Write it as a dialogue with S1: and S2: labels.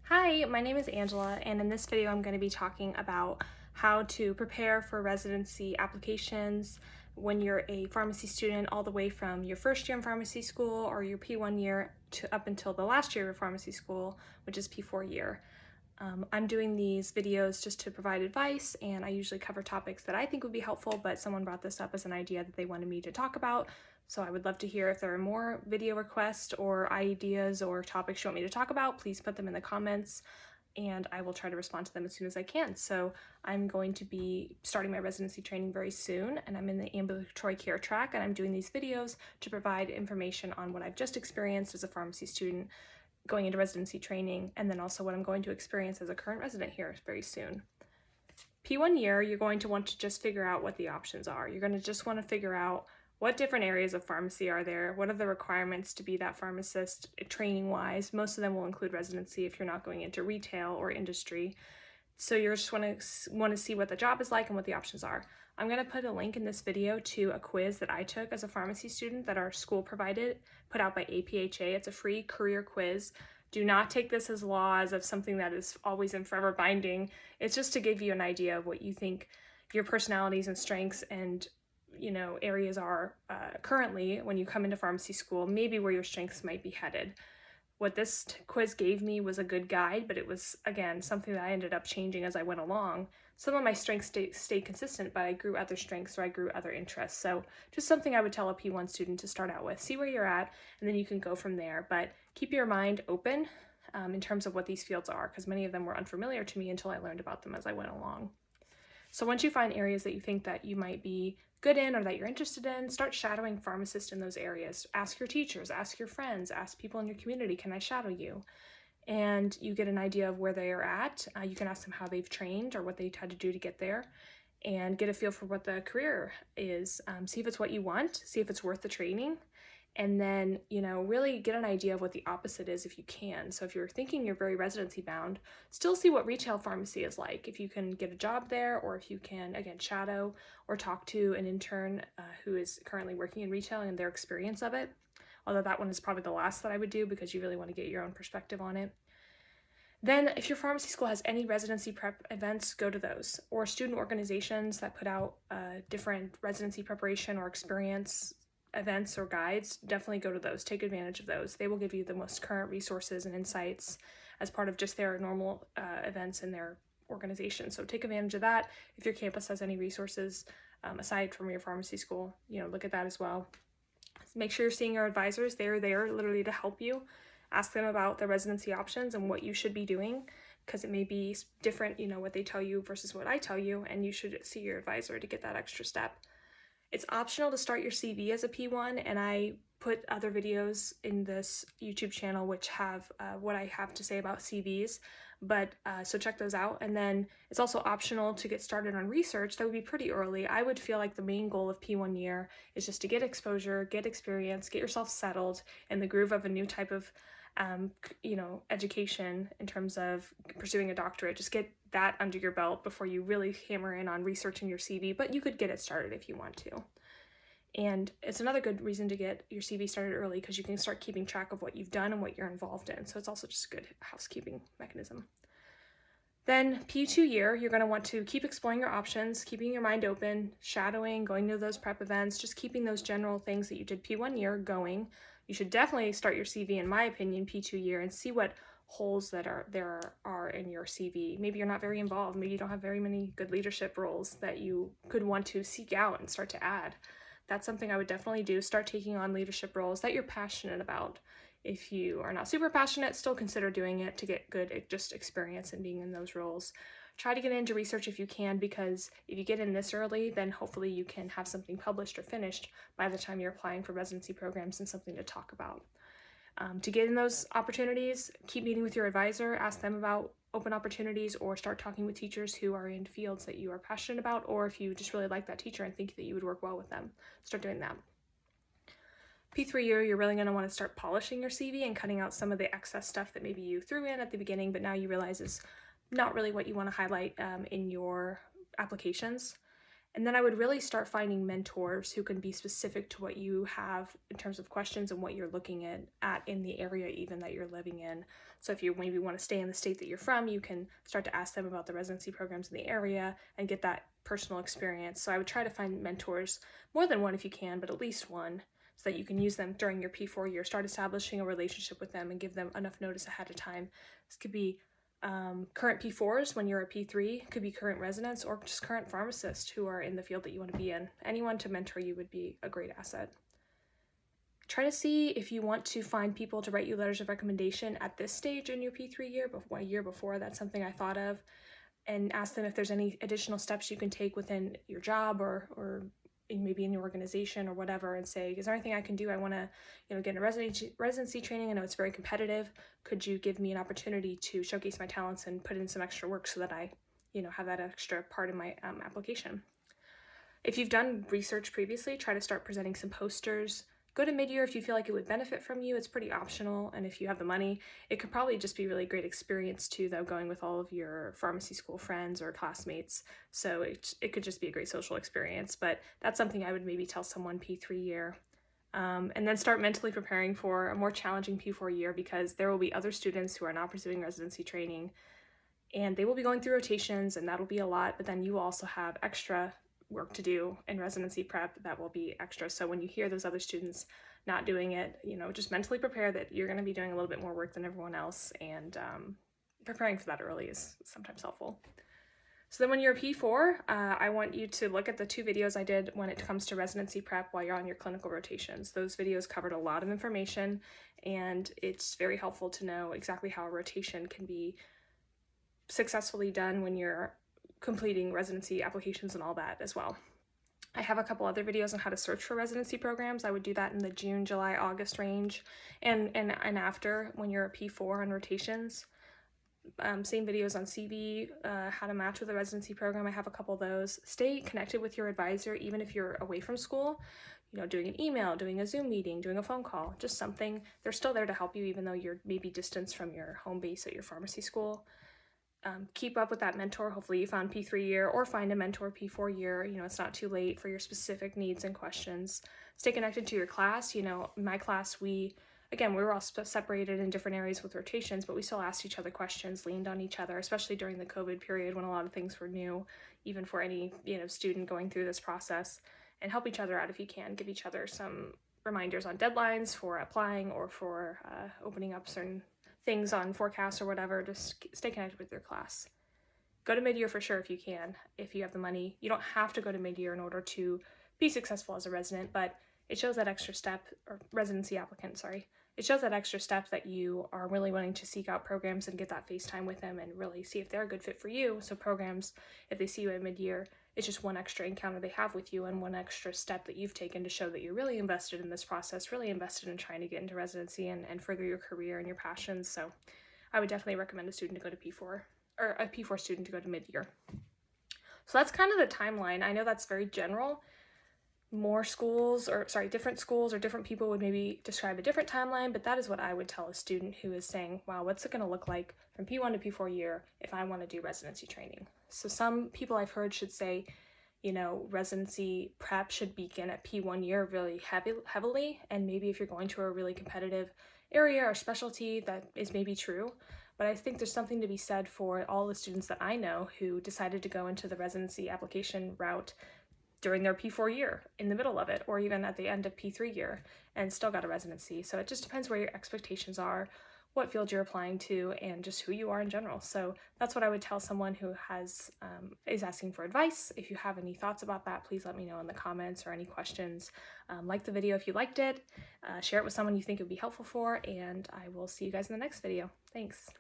S1: Hi, my name is Angela, and in this video I'm going to be talking about how to prepare for residency applications when you're a pharmacy student, all the way from your first year in pharmacy school or your P1 year to up until the last year of pharmacy school, which is P4 year. I'm doing these videos just to provide advice, and I usually cover topics that I think would be helpful, but someone brought this up as an idea that they wanted me to talk about. So I would love to hear if there are more video requests or ideas or topics you want me to talk about. Please put them in the comments and I will try to respond to them as soon as I can. So I'm going to be starting my residency training very soon, and I'm in the ambulatory care track, and I'm doing these videos to provide information on what I've just experienced as a pharmacy student going into residency training, and then also what I'm going to experience as a current resident here very soon. P1 year, you're going to want to just figure out what the options are. You're going to just want to figure out what different areas of pharmacy are there, what are the requirements to be that pharmacist training-wise. Most of them will include residency if you're not going into retail or industry. So you just want to see what the job is like and what the options are. I'm going to put a link in this video to a quiz that I took as a pharmacy student that our school provided, put out by APHA. It's a free career quiz. Do not take this as law, as of something that is always and forever binding. It's just to give you an idea of what you think your personalities and strengths and areas are currently when you come into pharmacy school, maybe where your strengths might be headed. What this quiz gave me was a good guide, but it was, again, something that I ended up changing as I went along. Some of my strengths stayed consistent, but I grew other strengths or I grew other interests. So just something I would tell a P1 student to start out with. See where you're at, and then you can go from there. But keep your mind open in terms of what these fields are, because many of them were unfamiliar to me until I learned about them as I went along. So once you find areas that you think that you might be good in or that you're interested in, start shadowing pharmacists in those areas. Ask your teachers, ask your friends, ask people in your community, can I shadow you? And you get an idea of where they are at. You can ask them how they've trained or what they had to do to get there, and get a feel for what the career is. See if it's what you want, see if it's worth the training, and then, really get an idea of what the opposite is if you can. So if you're thinking you're very residency bound, still see what retail pharmacy is like. If you can get a job there, or if you can, again, shadow or talk to an intern who is currently working in retail and their experience of it. Although that one is probably the last that I would do, because you really want to get your own perspective on it. Then if your pharmacy school has any residency prep events, go to those. Or student organizations that put out different residency preparation or experience events or guides, definitely go to those. Take advantage of those. They will give you the most current resources and insights as part of just their normal events in their organization. So take advantage of that. If your campus has any resources aside from your pharmacy school, look at that as well. Make sure you're seeing your advisors. They're there literally to help you. Ask them about the residency options and what you should be doing, because it may be different, what they tell you versus what I tell you, and you should see your advisor to get that extra step. It's optional to start your CV as a P1, and I put other videos in this YouTube channel which have what I have to say about CVs, but so check those out. And then it's also optional to get started on research. That would be pretty early. I would feel like the main goal of P1 year is just to get exposure, get experience, get yourself settled in the groove of a new type of education in terms of pursuing a doctorate. Just get that under your belt before you really hammer in on researching your CV, but you could get it started if you want to. And it's another good reason to get your CV started early, because you can start keeping track of what you've done and what you're involved in. So it's also just a good housekeeping mechanism. Then P2 year, you're going to want to keep exploring your options, keeping your mind open, shadowing, going to those prep events, just keeping those general things that you did P1 year going. You should definitely start your CV, in my opinion, P2 year, and see what holes that there are in your CV. Maybe you're not very involved. Maybe you don't have very many good leadership roles that you could want to seek out and start to add. That's something I would definitely do. Start taking on leadership roles that you're passionate about. If you are not super passionate, still consider doing it to get good just experience in being in those roles. Try to get into research if you can, because if you get in this early, then hopefully you can have something published or finished by the time you're applying for residency programs and something to talk about. To get in those opportunities, keep meeting with your advisor, ask them about open opportunities, or start talking with teachers who are in fields that you are passionate about, or if you just really like that teacher and think that you would work well with them, start doing that. P3 year, you're really going to want to start polishing your CV and cutting out some of the excess stuff that maybe you threw in at the beginning, but now you realize is not really what you want to highlight in your applications. And then I would really start finding mentors who can be specific to what you have in terms of questions and what you're looking at in the area even that you're living in. So if you maybe want to stay in the state that you're from, you can start to ask them about the residency programs in the area and get that personal experience. So I would try to find mentors, more than one if you can, but at least one, so that you can use them during your P4 year. Start establishing a relationship with them and give them enough notice ahead of time. This could be current P4s when you're a P3, could be current residents, or just current pharmacists who are in the field that you want to be in. Anyone to mentor you would be a great asset. Try to see if you want to find people to write you letters of recommendation at this stage in your P3 year, a year before. That's something I thought of. And ask them if there's any additional steps you can take within your job or maybe in your organization or whatever, and say, is there anything I can do? I want to, get into residency training. I know it's very competitive. Could you give me an opportunity to showcase my talents and put in some extra work so that I, have that extra part in my application? If you've done research previously, try to start presenting some posters. Go to mid-year if you feel like it would benefit from you. It's pretty optional, and if you have the money, it could probably just be a really great experience too, though, going with all of your pharmacy school friends or classmates. So it could just be a great social experience, but that's something I would maybe tell someone P3 year. And then start mentally preparing for a more challenging P4 year, because there will be other students who are not pursuing residency training, and they will be going through rotations, and that'll be a lot, but then you also have extra work to do in residency prep that will be extra. So when you hear those other students not doing it, just mentally prepare that you're going to be doing a little bit more work than everyone else, and preparing for that early is sometimes helpful. So then when you're a P4, I want you to look at the 2 videos I did when it comes to residency prep while you're on your clinical rotations. Those videos covered a lot of information, and it's very helpful to know exactly how a rotation can be successfully done when you're completing residency applications and all that as well. I have a couple other videos on how to search for residency programs. I would do that in the June, July, August range, and after when you're a P4 on rotations. Same videos on CV, how to match with a residency program. I have a couple of those. Stay connected with your advisor even if you're away from school. Doing an email, doing a Zoom meeting, doing a phone call, just something. They're still there to help you even though you're maybe distanced from your home base at your pharmacy school. Keep up with that mentor. Hopefully you found P3 year, or find a mentor P4 year. It's not too late for your specific needs and questions. Stay connected to your class. In my class, we were all separated in different areas with rotations, but we still asked each other questions, leaned on each other, especially during the COVID period when a lot of things were new, even for any, student going through this process, and help each other out if you can. Give each other some reminders on deadlines for applying or for opening up certain things on forecasts or whatever. Just stay connected with your class. Go to mid-year for sure if you can, if you have the money. You don't have to go to mid-year in order to be successful as a resident, but it shows that extra step, or residency applicant, sorry. It shows that extra step that you are really willing to seek out programs and get that face time with them and really see if they're a good fit for you. So programs, if they see you at mid-year, it's just one extra encounter they have with you and one extra step that you've taken to show that you're really invested in this process, really invested in trying to get into residency and further your career and your passions. So I would definitely recommend a student to go to P4, or a P4 student to go to mid-year. So that's kind of the timeline. I know that's very general. Different schools or different people would maybe describe a different timeline, but that is what I would tell a student who is saying, wow, what's it going to look like from P1 to P4 year if I want to do residency training? So some people I've heard should say, residency prep should begin at P1 year really heavily, and maybe if you're going to a really competitive area or specialty, that is maybe true. But I think there's something to be said for all the students that I know who decided to go into the residency application route during their P4 year, in the middle of it, or even at the end of P3 year, and still got a residency. So it just depends where your expectations are, what field you're applying to, and just who you are in general. So that's what I would tell someone who is asking for advice. If you have any thoughts about that, please let me know in the comments, or any questions. Like the video if you liked it, share it with someone you think it would be helpful for, and I will see you guys in the next video. Thanks.